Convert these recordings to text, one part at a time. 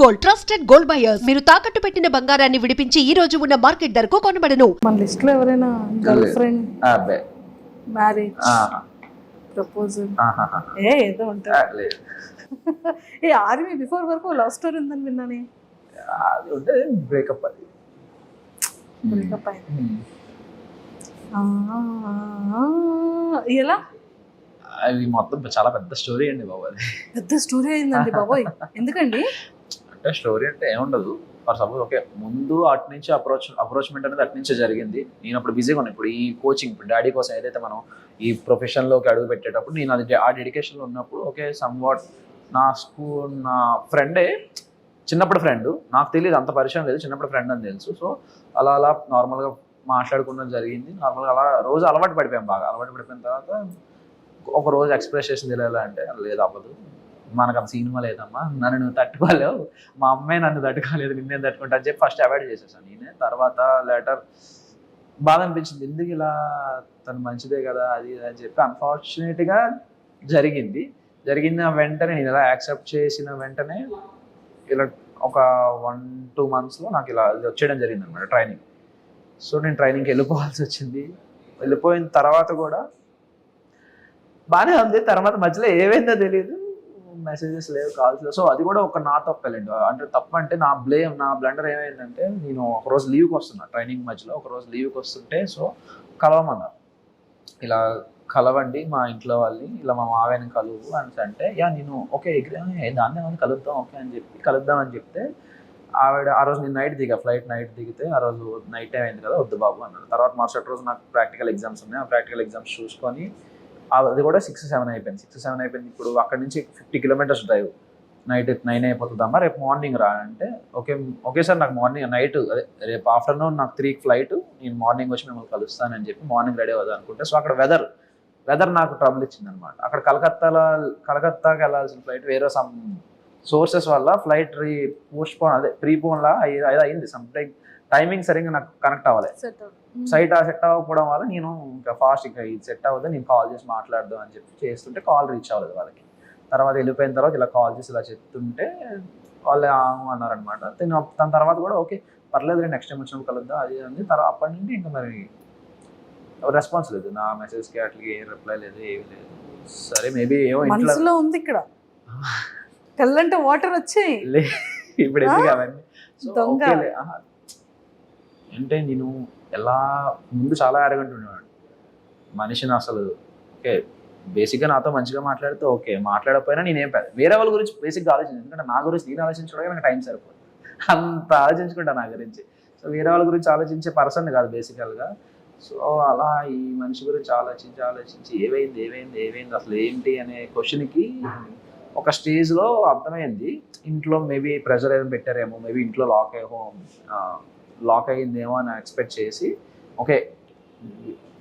Gold, trusted gold buyers. మీరు తాకట్టు పెట్టిన బంగారాన్ని విడిపించి ఈ రోజు ఉన్న మార్కెట్ ధరకు కొనబడను. మన లిస్ట్ లో ఎవరైనా గర్ల్ ఫ్రెండ్, అబ్బాయి మ్యారేజ్, ప్రపోజల్ ఏదో ఉంటుంది. ఏ ఆర్మీ బిఫోర్ వరకు లవ్ స్టోరీ ఉందని విన్నానే. అది ఉంటే బ్రేకప్. అది బ్రేకప్ అయింది. ఎలా? అది మొత్తం చాలా పెద్ద స్టోరీ అండి బాబు. అది పెద్ద స్టోరీ అయిందండి బాబోయ్. ఎందుకండి? అంటే స్టోరీ అంటే ఏముండదు. ఫర్ సపోజ్ ఓకే, ముందు అటు నుంచి అప్రోచ్మెంట్ అనేది అటు నుంచే జరిగింది. నేను అప్పుడు బిజీగా ఉన్నాను. ఇప్పుడు ఈ కోచింగ్, ఇప్పుడు డాడీ కోసం ఏదైతే మనం ఈ ప్రొఫెషన్లోకి అడుగు పెట్టేటప్పుడు నేను అది ఆ డెడికేషన్లో ఉన్నప్పుడు ఓకే, సమ్ వాట్ నా ఫ్రెండే, చిన్నప్పుడు ఫ్రెండ్, నాకు తెలియదు, అంత పరిచయం లేదు, చిన్నప్పుడు ఫ్రెండ్ అని తెలుసు. సో అలా నార్మల్గా మాట్లాడుకోవడం జరిగింది. నార్మల్గా అలా రోజు అలవాటు పడిపోయాం. బాగా అలవాటు పడిపోయిన తర్వాత ఒక రోజు ఎక్స్ప్రెస్ చేసింది ఎలా అంటే, లేదు అవ్వదు, మనకు అంత సినిమా లేదమ్మా, నన్ను నువ్వు తట్టుకోలేవు, మా అమ్మాయి నన్ను తట్టుకోలేదు, నిన్నేం తట్టుకుంటా అని చెప్పి ఫస్ట్ అవాయిడ్ చేసేసాను నేనే. తర్వాత లేటర్ బాధ అనిపించింది, ఎందుకు ఇలా, తను మంచిదే కదా అది అని చెప్పి. అన్ఫార్చునేట్గా జరిగింది వెంటనే నేను ఇలా యాక్సెప్ట్ చేసిన వెంటనే ఇలా ఒక 1-2 monthsలో నాకు ఇలా వచ్చేయడం జరిగింది అనమాట ట్రైనింగ్. సో నేను ట్రైనింగ్కి వెళ్ళిపోవాల్సి వచ్చింది. వెళ్ళిపోయిన తర్వాత కూడా బాగానే ఉంది. తర్వాత మధ్యలో ఏమైందో తెలియదు, మెసేజెస్ లేవు, కాల్స్ లేవు. సో అది కూడా ఒక నా తప్పలేండి. అంటే తప్పు అంటే నా బ్లండర్ ఏమైందంటే, నేను ఒకరోజు లీవ్కి వస్తున్నా, ట్రైనింగ్ మధ్యలో ఒకరోజు లీవ్కి వస్తుంటే, సో కలవమన్నారు. ఇలా కలవండి మా ఇంట్లో వాళ్ళని, ఇలా మా మావయ్యని కలువు అని అంటే, నేను ఓకే దాన్ని ఏమైనా కలుద్దాం ఓకే అని చెప్పి కలుద్దామని చెప్తే, ఆవిడ ఆ రోజు నేను ఫ్లైట్ నైట్ దిగితే, ఆ రోజు నైట్ టైం అయింది కదా, వద్దు బాబు అన్నాడు. తర్వాత మరుసటి రోజు నాకు ప్రాక్టికల్ ఎగ్జామ్స్ ఉన్నాయి. ఆ ప్రాక్టికల్ ఎగ్జామ్స్ చూసుకొని అది కూడా 6-7 అయిపోయింది. ఇప్పుడు అక్కడి నుంచి 50 kilometers డ్రైవ్, నైట్ 9 అయిపోతుందమ్మా, రేపు మార్నింగ్ రా అంటే, ఓకే సార్, నాకు మార్నింగ్ నైట్ అదే రేపు ఆఫ్టర్నూన్ నాకు 3 flight, నేను మార్నింగ్ వచ్చి మిమ్మల్ని కలుస్తానని చెప్పి మార్నింగ్ రెడీ అవుదాం అనుకుంటే, సో అక్కడ వెదర్ నాకు ట్రబుల్ ఇచ్చింది అనమాట. అక్కడ కలకత్తాకి వెళ్ళాల్సిన ఫ్లైట్ వేరే సమ్ సోర్సెస్ వల్ల ఫ్లైట్ ప్రీపోన్ లా అయింది. టైమింగ్ సరిగ్గా నాకు కనెక్ట్ అవ్వాలి, సెట్ అవ్వకపోవడం వల్ల నేను ఇంకా ఫాస్ట్ ఇంకా ఇది సెట్ అవ్వదు, నేను కాల్ చేసి మాట్లాడదాం అని చెప్పి చేస్తుంటే కాల్ రీచ్ అవ్వలేదు వాళ్ళకి. తర్వాత వెళ్ళిపోయిన తర్వాత ఇలా కాల్ చేసి ఇలా చెప్తుంటే వాళ్ళు అన్నారనమాట. తన తర్వాత కూడా ఓకే పర్లేదు, నెక్స్ట్ టైం వచ్చినప్పుడు కలుద్దాం అది అంది. తర్వాత అప్పటి నుండి ఇంకా మరి రెస్పాన్స్ లేదు, నా మెసేజ్కి అట్లకి ఏం రిప్లై లేదు, ఏమీ లేదు. సరే మేబీ ఏమో ఇంట్లో ఉంది, ఇక్కడ కళ్ళంటే వాటర్ వచ్చాయి ఇప్పుడు ఎందుకు అవన్నీ. అంటే నేను ఎలా ముందు చాలా అరగంట ఉండేవాడు మనిషిని అసలు. ఓకే బేసిక్గా నాతో మంచిగా మాట్లాడితే ఓకే, మాట్లాడకపోయినా నేనేం వేరే వాళ్ళ గురించి బేసిక్గా ఆలోచించాను. ఎందుకంటే నా గురించి నేను ఆలోచించడానికి నాకు టైం సరిపోదు, అంత ఆలోచించుకుంటా నా గురించి. సో వేరే వాళ్ళ గురించి ఆలోచించే పర్సన్ కాదు బేసికల్గా. సో అలా ఈ మనిషి గురించి ఆలోచించి ఏమైంది అసలు ఏంటి అనే క్వశ్చన్కి ఒక స్టేజ్లో అర్థమైంది, ఇంట్లో మేబీ ప్రెషర్ ఏదైనా పెట్టారేమో, మేబీ ఇంట్లో లాక్ అయ్యిందేమో అని ఎక్స్పెక్ట్ చేసి, ఓకే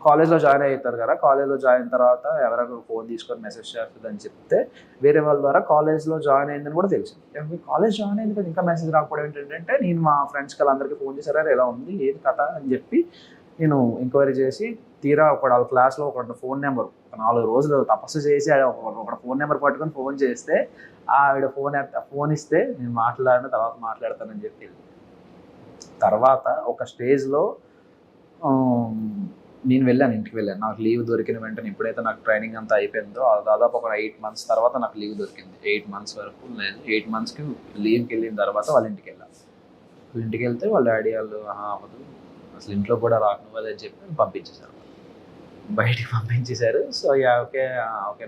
కాలేజ్లో జాయిన్ అవుతారు కదా, కాలేజ్లో జాయిన్ అయిన తర్వాత ఎవరైనా ఫోన్ తీసుకొని మెసేజ్ చేస్తుంది అని చెప్తే, వేరే వాళ్ళ ద్వారా కాలేజ్లో జాయిన్ అయిందని కూడా తెలిసింది. కాలేజ్ జాయిన్ అయింది కదా ఇంకా మెసేజ్ రాకపోవడం ఏంటంటే, నేను మా ఫ్రెండ్స్కి వాళ్ళందరికీ ఫోన్ చేశారా ఎలా ఉంది ఏది కథ అని చెప్పి నేను ఎంక్వైరీ చేసి, తీరా వాళ్ళ క్లాస్లో ఒక ఫోన్ నెంబర్ 4 రోజులు తపస్సు చేసి ఒక ఫోన్ నెంబర్ పట్టుకొని ఫోన్ చేస్తే, ఆవిడ ఫోన్ ఇస్తే నేను తర్వాత మాట్లాడతానని చెప్పి. తర్వాత ఒక స్టేజ్లో నేను ఇంటికి వెళ్ళాను. నాకు లీవ్ దొరికిన వెంటనే, ఎప్పుడైతే నాకు ట్రైనింగ్ అంతా అయిపోయిందో దాదాపు ఒక 8 months తర్వాత నాకు లీవ్ దొరికింది. 8 months వరకు లేదు, 8 monthsకి లీవ్కి వెళ్ళిన తర్వాత వాళ్ళ ఇంటికి వెళ్ళాను. ఇంటికి వెళ్తే వాళ్ళ డాడీ వాళ్ళు అవ్వదు అసలు ఇంట్లో కూడా రాకు అదని చెప్పి పంపించేశారు, బయటికి పంపించేశారు. సో ఓకే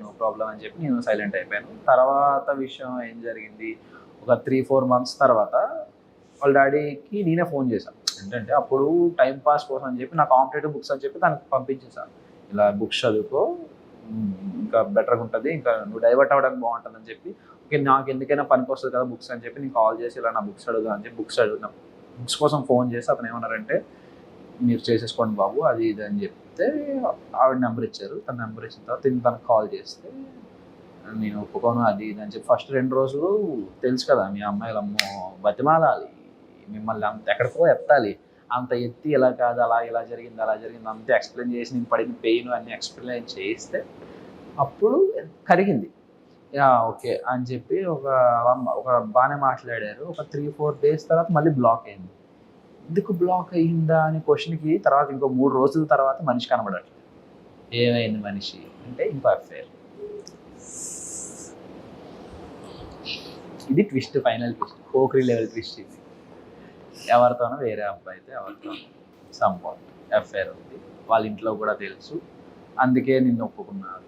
నో ప్రాబ్లం అని చెప్పి నేను సైలెంట్ అయిపోయాను. తర్వాత విషయం ఏం జరిగింది, ఒక 3-4 months తర్వాత వాళ్ళ డాడీకి నేనే ఫోన్ చేశాను. ఏంటంటే అప్పుడు టైం పాస్ కోసం అని చెప్పి నా కాంపిటేటివ్ బుక్స్ అని చెప్పి తనకు పంపించేశాను. ఇలా బుక్స్ చదువుకో ఇంకా బెటర్గా ఉంటుంది, ఇంకా నువ్వు డైవర్ట్ అవ్వడానికి బాగుంటుంది అని చెప్పి. ఓకే నాకు ఎందుకైనా పనికి వస్తుంది కదా బుక్స్ అని చెప్పి నేను కాల్ చేసి ఇలా నా బుక్స్ అడుగుదా అని చెప్పి బుక్స్ కోసం ఫోన్ చేసి అతను ఏమన్నారంటే, మీరు చేసేసుకోండి బాబు అది ఇది అని చెప్తే ఆవిడ నెంబర్ ఇచ్చారు. తన నెంబర్ ఇచ్చిన తర్వాత తనకు కాల్ చేస్తే, నేను ఒప్పుకోను అది ఇది అని చెప్పి. ఫస్ట్ 2 రోజులు తెలుసు కదా మీ అమ్మాయిలు అమ్మో బతిమాలాలి, మిమ్మల్ని అంత ఎక్కడికో ఎత్తాలి, అంత ఎత్తి ఇలా కాదు ఇలా జరిగింది అంతే ఎక్స్ప్లెయిన్ చేసి, నేను పడిన పెయిన్ అన్ని ఎక్స్ప్లెయిన్ చేస్తే అప్పుడు కరిగింది. యా ఓకే అని చెప్పి ఒక బాగానే మాట్లాడారు. ఒక 3-4 డేస్ తర్వాత మళ్ళీ బ్లాక్ అయింది. ఎందుకు బ్లాక్ అయ్యిందా అనే క్వశ్చన్కి తర్వాత ఇంకో 3 రోజుల తర్వాత మనిషి కనబడట్లేదు. ఏమైంది మనిషి అంటే ఇంకో అఫేర్. ఇది twist, final twist, Pokiri level twist ఇది. ఎవరితోనో వేరే అబ్బాయితో ఎవరితోనో సంపాట్ అఫేర్ ఉంది. వాళ్ళ ఇంట్లో కూడా తెలుసు, అందుకే నిన్ను ఒప్పుకున్నారు.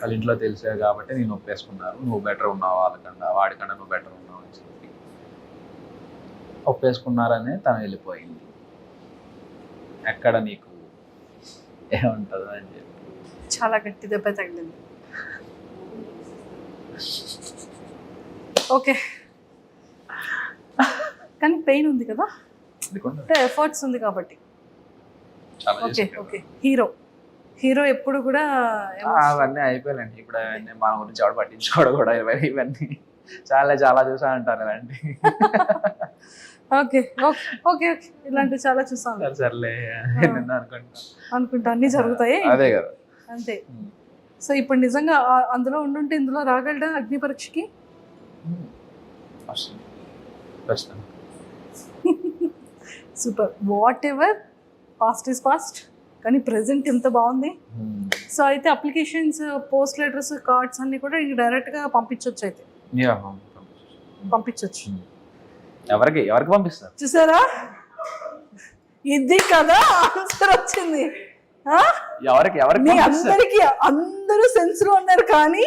వాళ్ళ ఇంట్లో తెలిసే కాబట్టి నేను ఒప్పేసుకున్నారు. నువ్వు బెటర్ ఉన్నావు వాళ్ళకన్నా, వాడికన్నా నువ్వు బెటర్ ఉన్నావు అని చెప్పి ఒప్పేసుకున్నారనే తను వెళ్ళిపోయింది. ఎక్కడ నీకు ఏముంటుందో అని చెప్పి. చాలా గట్టి దెబ్బ తగిలింది. ఓకే, కానీ పెయిన్ ఉంది కదా, అంటే ఎఫర్ట్స్ ఉంది కాబట్టి. ఓకే ఓకే, హీరో ఎప్పుడు కూడా అవన్నీ అయిపోయాలండి. ఇప్పుడు అవన్నీ మన గురించి ఎవరు పట్టించుకోవడం కూడా ఇవన్నీ చాలా చాలా చూసా అంటారు ఇలాంటి. ఓకే ఓకే ఓకే ఓకే, ఇలాంటివి చాలా చూసాను. సర్లే అనుకుంటా అన్ని జరుగుతాయి. అదే కదా, అంతే. సో ఇప్పుడు నిజంగా అందులో ఉండుంటే ఇందులో రాగలడా అగ్ని పరీక్షకి? Super. Whatever, past is past, కానీ ప్రెసెంట్ ఎంత బాగుంది. సో అయితే అప్లికేషన్స్, పోస్ట్ లెటర్స్, కార్డ్స్ అన్ని కూడా ఇంక డైరెక్ట్గా పంపించవచ్చు. అయితే పంపించవచ్చు. ఎవరికి పంపిస్తారు చూసారా, ఇది కదా ఆన్సర్ వచ్చింది. ఎవరికి అందరికి అందరూ సెన్స్ లో ఉన్నారు, కానీ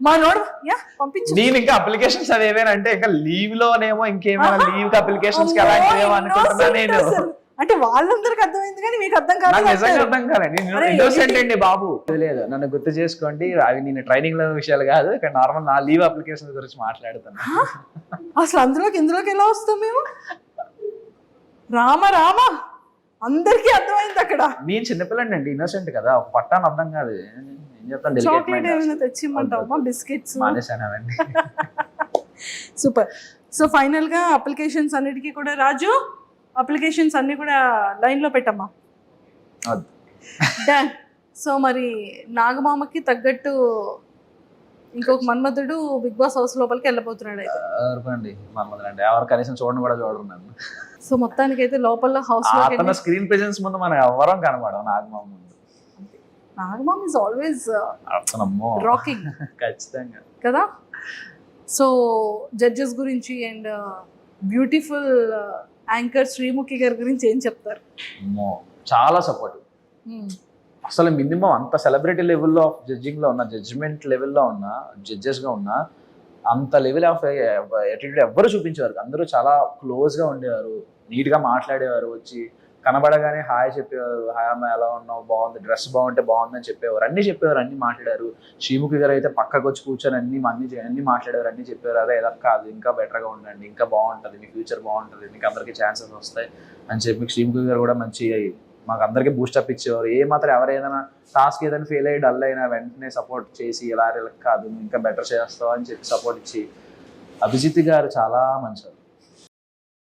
మా నోడు పంపించు. నేను ఇంకా అప్లికేషన్స్ అవి ఏమైనా అంటే ఇంకా లీవ్ లోనేమో ఇంకేమైనా లీవ్ అప్లికేషన్స్ అనుకుంటున్నా నేను. అంటే వాళ్ళందరికి అర్థమైంది కానీ మీకు అర్థం కాదు. నిజంగా అర్థం కాదండి. ఇన్నోసెంట్ అండి బాబు. లేదు, నన్ను గుర్తు చేసుకోండి, అవి నేను ట్రైనింగ్ లో విషయాలు కాదు, ఇక్కడ నార్మల్ నా లీవ్ అప్లికేషన్ గురించి మాట్లాడుతాను. అసలు ఇందులోకి ఎలా వస్తాం మేము? రామ అందరికీ అర్థమైంది అక్కడ. నేను చిన్నపిల్లండి అండి, ఇన్నోసెంట్ కదా, ఒక పట్టాను అర్థం కాదు. ఏం చెప్తాను, చాక్లెట్ ఏమైనా తెచ్చిమ్మంటావా? బిస్కెట్స్ మానేసానవండి. సూపర్. సో ఫైనల్ గా అప్లికేషన్స్ అన్నిటికీ కూడా రాజు, అప్లికేషన్స్ అన్ని కూడా లైన్ లో పెట్టమ్మా. డన్. సో మరి నాగమామకి తగ్గట్టు ఇంకొక మన్మధుడు బిగ్ బాస్ హౌస్ లోపలికి వెళ్ళబోతున్నాడు. అయితే మన్మధుడు ఎవరు కనీసం చూడను కూడా చూడరు నన్ను. సో మొత్తానికి అయితే లోపల హౌస్ లో స్క్రీన్ ప్రెజెన్స్ ముందు మనం ఎవరం కనబడం. నాగమామ ముందు నాగమామ ఇస్ ఆల్వేస్ రాకింగ్. ఖచ్చితంగా కదా. సో జడ్జెస్ గురించి అండ్ బ్యూటిఫుల్ యాంకర్ శ్రీముఖి గారి గురించి ఏం చెప్తారు? చాలా సపోర్టివ్. అసలు మినిమం అంత సెలబ్రిటీ లెవెల్లో ఆఫ్ జడ్జింగ్ లో ఉన్న, జడ్జిమెంట్ లెవెల్లో ఉన్న, జడ్జెస్ గా ఉన్న అంత లెవెల్ ఆఫ్ యాటిట్యూడ్ ఎవ్వరు చూపించేవారు. అందరూ చాలా క్లోజ్ గా ఉండేవారు, నీట్ గా మాట్లాడేవారు, వచ్చి కనబడగానే హాయ్ చెప్పేవారు. హాయ్ అమ్మ ఎలా ఉన్నావు, బాగుంది, డ్రెస్ బాగుంటే బాగుందని చెప్పేవారు, అన్ని చెప్పేవారు, అన్ని మాట్లాడారు. శ్రీముఖి గారు అయితే పక్కకు వచ్చి కూర్చొని అన్ని మాట్లాడేవారు, అన్ని చెప్పేవారు. అదే ఎలా కాదు, ఇంకా బెటర్గా ఉండండి, ఇంకా బాగుంటుంది, మీ ఫ్యూచర్ బాగుంటుంది, మీకు అందరికీ ఛాన్సెస్ వస్తాయి అని చెప్పి శ్రీముఖి గారు కూడా మంచి మాకు అందరికీ బూస్టప్ ఇచ్చేవారు. మాత్రం ఎవరైనా టాస్క్ ఏదైనా ఫెయిల్ అయ్యి డల్ అయినా వెంటనే సపోర్ట్ చేసి ఎలా కాదు ఇంకా బెటర్ చేస్తావు అని చెప్పి సపోర్ట్ ఇచ్చి. అభిజిత్ గారు చాలా మంచివారు.